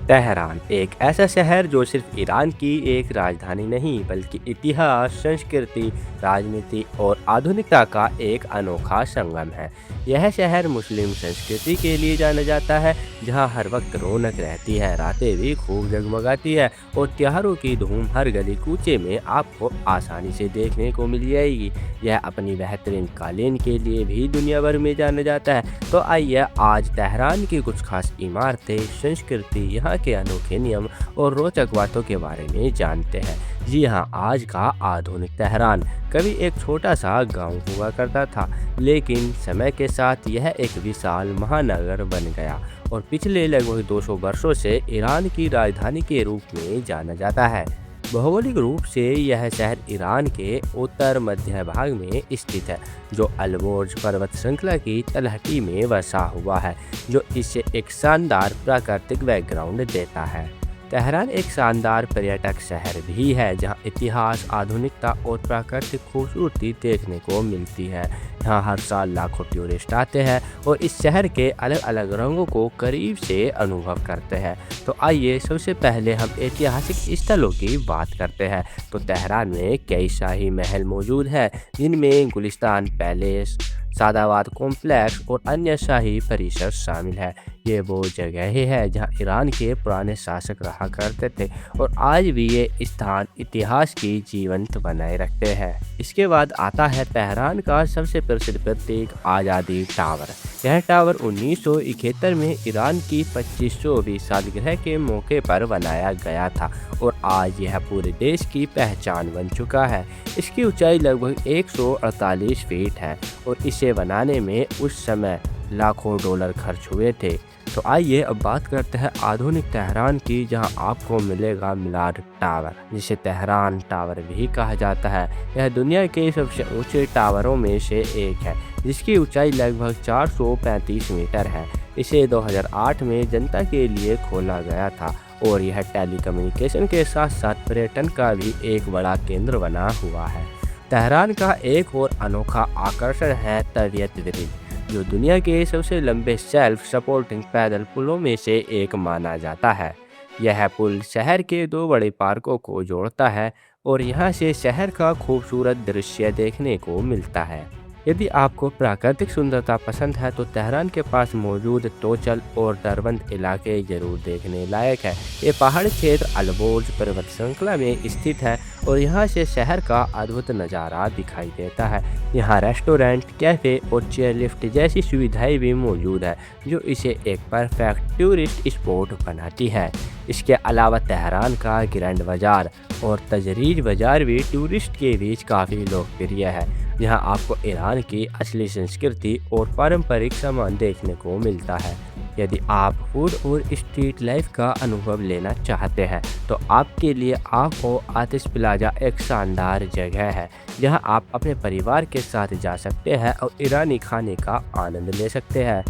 Tehran एक ऐसा शहर जो सिर्फ ईरान की एक राजधानी नहीं बल्कि इतिहास, संस्कृति, राजनीति और आधुनिकता का एक अनोखा संगम है। यह शहर मुस्लिम संस्कृति के लिए जाना जाता है, जहां हर वक्त रौनक रहती है, रातें भी खूब जगमगाती है और त्योहारों की धूम हर गली कूचे में आपको आसानी से देखने को मिल जाएगी। यह अपनी बेहतरीन कालीन के लिए भी दुनिया भर में जाना जाता है। तो आइए आज तेहरान की कुछ खास इमारतें, संस्कृति, यहाँ के अनोखे नियम और रोचक बातों के बारे में जानते हैं। जी हाँ, आज का आधुनिक तेहरान कभी एक छोटा सा गांव हुआ करता था, लेकिन समय के साथ यह एक विशाल महानगर बन गया और पिछले लगभग 200 वर्षों से ईरान की राजधानी के रूप में जाना जाता है। भौगोलिक रूप से यह शहर ईरान के उत्तर मध्य भाग में स्थित है, जो अल्बोर्ज पर्वत श्रृंखला की तलहटी में बसा हुआ है, जो इसे एक शानदार प्राकृतिक बैकग्राउंड देता है। तेहरान एक शानदार पर्यटक शहर भी है, जहां इतिहास, आधुनिकता और प्राकृतिक खूबसूरती देखने को मिलती है। यहाँ हर साल लाखों टूरिस्ट आते हैं और इस शहर के अलग अलग रंगों को करीब से अनुभव करते हैं। तो आइए सबसे पहले हम ऐतिहासिक स्थलों की बात करते हैं। तो तेहरान में कई शाही महल मौजूद है, जिनमें गुलिस्तान पैलेस, सादाबाद कॉम्प्लेक्स और अन्य शाही परिसर शामिल है। ये वो जगह है जहाँ ईरान के पुराने शासक रहा करते थे और आज भी ये स्थान इतिहास की जीवंत बनाए रखते हैं। इसके बाद आता है तेहरान का सबसे प्रसिद्ध प्रतीक, आज़ादी टावर। यह टावर 1971 में ईरान की 25वीं सालगिरह के मौके पर बनाया गया था और आज यह पूरे देश की पहचान बन चुका है। इसकी ऊंचाई लगभग 148 फीट है और इसे बनाने में उस समय लाखों डॉलर खर्च हुए थे। तो आइए अब बात करते हैं आधुनिक तेहरान की, जहां आपको मिलेगा मिलाद टावर, जिसे तेहरान टावर भी कहा जाता है। यह दुनिया के सबसे ऊंचे टावरों में से एक है, जिसकी ऊंचाई लगभग 435 मीटर है। इसे 2008 में जनता के लिए खोला गया था और यह टेलीकम्युनिकेशन के साथ साथ पर्यटन का भी एक बड़ा केंद्र बना हुआ है। तेहरान का एक और अनोखा आकर्षण है तबीयत ब्रिज, जो दुनिया के सबसे लंबे सेल्फ सपोर्टिंग पैदल पुलों में से एक माना जाता है। यह पुल शहर के दो बड़े पार्कों को जोड़ता है और यहाँ से शहर का खूबसूरत दृश्य देखने को मिलता है। यदि आपको प्राकृतिक सुंदरता पसंद है तो तेहरान के पास मौजूद तोचल और दरबंद इलाके जरूर देखने लायक है। ये पहाड़ी क्षेत्र अल्बोर्ज पर्वत श्रृंखला में स्थित है और यहाँ से शहर का अद्भुत नज़ारा दिखाई देता है। यहाँ रेस्टोरेंट, कैफ़े और चेयरलिफ्ट जैसी सुविधाएं भी मौजूद है, जो इसे एक परफेक्ट टूरिस्ट स्पॉट बनाती है। इसके अलावा तेहरान का ग्रैंड बाजार और तजरीज बाजार भी टूरिस्ट के बीच काफ़ी लोकप्रिय है, जहां आपको ईरान की असली संस्कृति और पारंपरिक सामान देखने को मिलता है। यदि आप फूड और स्ट्रीट लाइफ का अनुभव लेना चाहते हैं तो आपके लिए आपको आतिश प्लाजा एक शानदार जगह है, जहां आप अपने परिवार के साथ जा सकते हैं और ईरानी खाने का आनंद ले सकते हैं।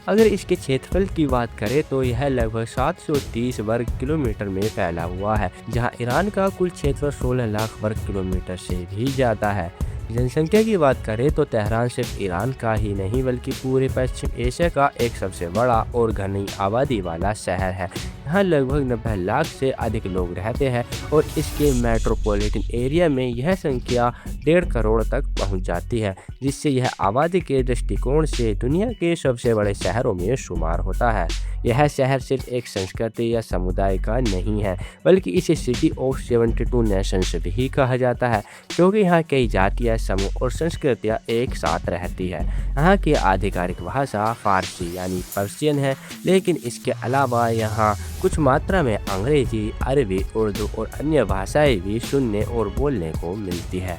अगर इसके क्षेत्रफल की बात करें तो यह लगभग 730 वर्ग किलोमीटर में फैला हुआ है, जहां ईरान का कुल क्षेत्रफल 16 लाख वर्ग किलोमीटर से भी ज़्यादा है। जनसंख्या की बात करें तो तेहरान सिर्फ ईरान का ही नहीं बल्कि पूरे पश्चिम एशिया का एक सबसे बड़ा और घनी आबादी वाला शहर है। यहाँ लगभग 90 लाख से अधिक लोग रहते हैं और इसके मेट्रोपॉलिटन एरिया में यह संख्या 1.5 करोड़ तक पहुँच जाती है, जिससे यह आबादी के दृष्टिकोण से दुनिया के सबसे बड़े शहरों में शुमार होता है। यह शहर सिर्फ एक संस्कृति या समुदाय का नहीं है, बल्कि इसे सिटी ऑफ 72 नेशंस भी कहा जाता है, क्योंकि यहाँ कई जातियाँ, समूह और संस्कृतियाँ एक साथ रहती है। यहाँ की आधिकारिक भाषा फारसी यानी पर्शियन है, लेकिन इसके अलावा यहाँ कुछ मात्रा में अंग्रेजी, अरबी, उर्दू और अन्य भाषाएं भी सुनने और बोलने को मिलती है।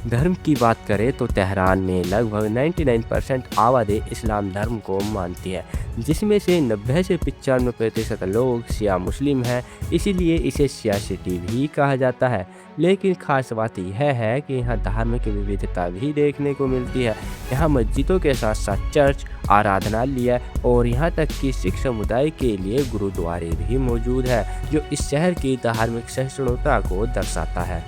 धर्म की बात करें तो तेहरान में लगभग 99% आबादी इस्लाम धर्म को मानती है, जिसमें से 90 से 95% लोग शिया मुस्लिम हैं, इसीलिए इसे शिया सिटी भी कहा जाता है। लेकिन खास बात यह है कि यहाँ धार्मिक विविधता भी देखने को मिलती है। यहाँ मस्जिदों के साथ साथ चर्च, आराधनालय और यहाँ तक कि सिख समुदाय के लिए गुरुद्वारे भी मौजूद है, जो इस शहर की धार्मिक सहिष्णुता को दर्शाता है।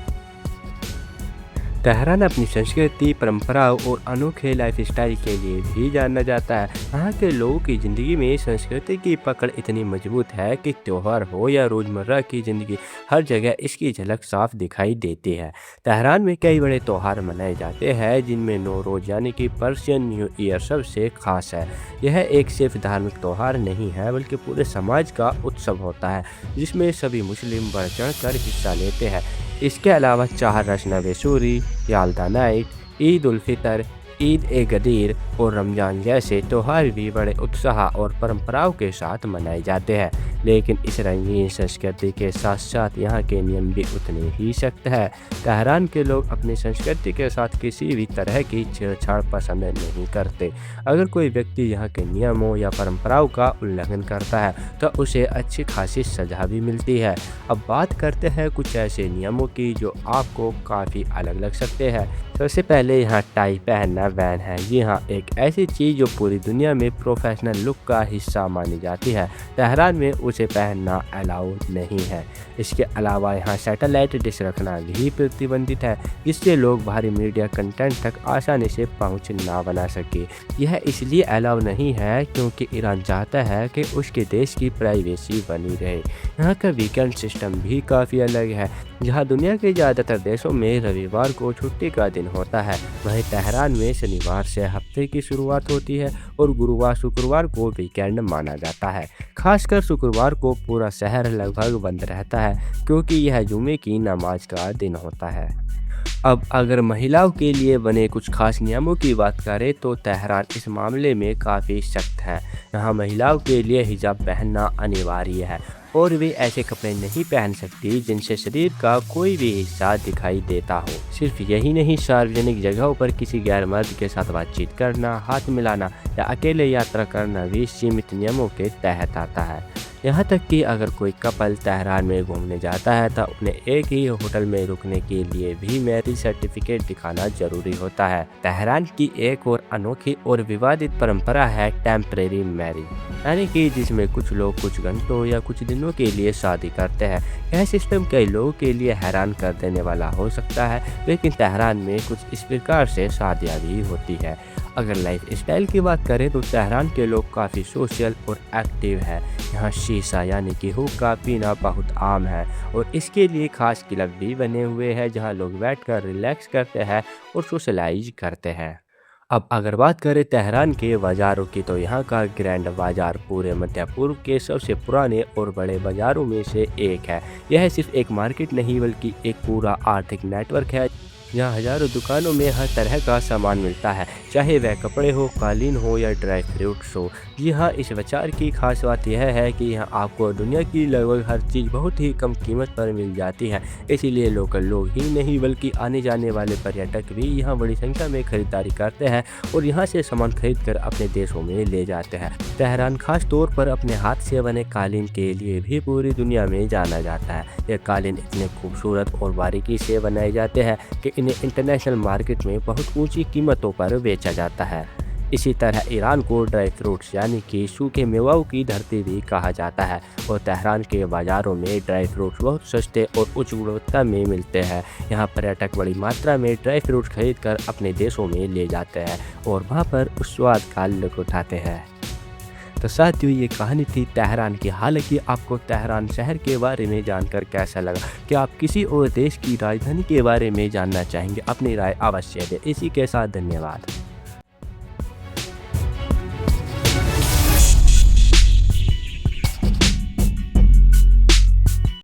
तेहरान अपनी संस्कृति, परंपराओं और अनोखे लाइफस्टाइल के लिए भी जाना जाता है। यहाँ के लोगों की ज़िंदगी में संस्कृति की पकड़ इतनी मजबूत है कि त्योहार हो या रोज़मर्रा की ज़िंदगी, हर जगह इसकी झलक साफ दिखाई देती है। तेहरान में कई बड़े त्योहार मनाए जाते हैं, जिनमें नौरोज़ यानी कि पर्शियन न्यू ईयर सबसे खास है। यह एक सिर्फ धार्मिक त्योहार नहीं है, बल्कि पूरे समाज का उत्सव होता है, जिसमें सभी मुस्लिम बढ़ चढ़ कर हिस्सा लेते हैं। इसके अलावा चार रश्न सूरी, याल्दा नाइट, ईद उल फितर, ईद ए गदीर और रमज़ान जैसे त्योहार भी बड़े उत्साह और परंपराओं के साथ मनाए जाते हैं। लेकिन इस रंगीन संस्कृति के साथ साथ यहाँ के नियम भी उतने ही सख्त हैं। तेहरान के लोग अपनी संस्कृति के साथ किसी भी तरह की छेड़छाड़ पसंद नहीं करते। अगर कोई व्यक्ति यहाँ के नियमों या परंपराओं का उल्लंघन करता है तो उसे अच्छी खासी सजा भी मिलती है। अब बात करते हैं कुछ ऐसे नियमों की जो आपको काफ़ी अलग लग सकते हैं। सबसे पहले यहाँ टाई पहनना बैन है। जी हाँ, एक ऐसी चीज़ जो पूरी दुनिया में प्रोफेशनल लुक का हिस्सा मानी जाती है, तेहरान में उसे पहनना अलाउड नहीं है। इसके अलावा यहाँ सैटेलाइट डिश रखना भी प्रतिबंधित है, जिससे लोग बाहरी मीडिया कंटेंट तक आसानी से पहुँच ना बना सके। यह इसलिए अलाउ नहीं है क्योंकि ईरान चाहता है कि उसके देश की प्राइवेसी बनी रहे। यहाँ का वीकेंड सिस्टम भी काफ़ी अलग है। जहाँ दुनिया के ज़्यादातर देशों में रविवार को छुट्टी का दिन होता है, वहीं तेहरान में शनिवार से हफ्ते की शुरुआत होती है और गुरुवार शुक्रवार को वीकेंड माना जाता है। खासकर शुक्रवार को पूरा शहर लगभग बंद रहता है, क्योंकि यह जुमे की नमाज का दिन होता है। अब अगर महिलाओं के लिए बने कुछ खास नियमों की बात करें तो तेहरान इस मामले में काफ़ी सख्त है। यहाँ महिलाओं के लिए हिजाब पहनना अनिवार्य है और वे ऐसे कपड़े नहीं पहन सकती जिनसे शरीर का कोई भी हिस्सा दिखाई देता हो। सिर्फ यही नहीं, सार्वजनिक जगहों पर किसी गैर मर्द के साथ बातचीत करना, हाथ मिलाना या अकेले यात्रा करना भी सीमित नियमों के तहत आता है। यहाँ तक कि अगर कोई कपल तेहरान में घूमने जाता है तो उन्हें एक ही होटल में रुकने के लिए भी मैरिज सर्टिफिकेट दिखाना जरूरी होता है। तेहरान की एक और अनोखी और विवादित परंपरा है टेम्परेरी मैरिज, यानी कि जिसमें कुछ लोग कुछ घंटों या कुछ दिनों के लिए शादी करते हैं। यह सिस्टम कई लोगों के लिए हैरान कर देने वाला हो सकता है, लेकिन तेहरान में कुछ इस प्रकार से शादियाँ भी होती है। अगर लाइफ स्टाइल की बात करें तो तेहरान के लोग काफ़ी सोशल और एक्टिव है। यहाँ शीशा यानी कि हुक्का पीना बहुत आम है और इसके लिए खास क्लब भी बने हुए हैं, जहाँ लोग बैठकर रिलैक्स करते हैं और सोशलाइज करते हैं। अब अगर बात करें तेहरान के बाज़ारों की तो यहाँ का ग्रैंड बाज़ार पूरे मध्य पूर्व के सबसे पुराने और बड़े बाज़ारों में से एक है। यह सिर्फ एक मार्केट नहीं बल्कि एक पूरा आर्थिक नेटवर्क है, यहाँ हज़ारों दुकानों में हर तरह का सामान मिलता है, चाहे वह कपड़े हो, कालीन हो या ड्राई फ्रूट्स हो। जी हाँ, इस बाज़ार की खास बात यह है कि यहाँ आपको दुनिया की लगभग हर चीज़ बहुत ही कम कीमत पर मिल जाती है। इसीलिए लोकल लोग ही नहीं बल्कि आने जाने वाले पर्यटक भी यहाँ बड़ी संख्या में खरीदारी करते हैं और यहाँ से सामान खरीद कर अपने देशों में ले जाते हैं। तेहरान खास तौर पर अपने हाथ से बने कालीन के लिए भी पूरी दुनिया में जाना जाता है। यह कालीन इतने खूबसूरत और बारीकी से बनाए जाते हैं कि इन्हें इंटरनेशनल मार्केट में बहुत ऊंची कीमतों पर बेचा जाता है। इसी तरह ईरान को ड्राई फ्रूट्स यानी कि सूखे मेवाओं की धरती भी कहा जाता है और तेहरान के बाज़ारों में ड्राई फ्रूट्स बहुत सस्ते और उच्च गुणवत्ता में मिलते हैं। यहाँ पर्यटक बड़ी मात्रा में ड्राई फ्रूट्स खरीद कर अपने देशों में ले जाते हैं और वहाँ पर उस स्वाद का लुत्फ़ उठाते हैं। तो साथियों, ये कहानी थी तेहरान की। हालांकि आपको तेहरान शहर के बारे में जानकर कैसा लगा? क्या आप किसी और देश की राजधानी के बारे में जानना चाहेंगे? अपनी राय अवश्य दें। इसी के साथ धन्यवाद।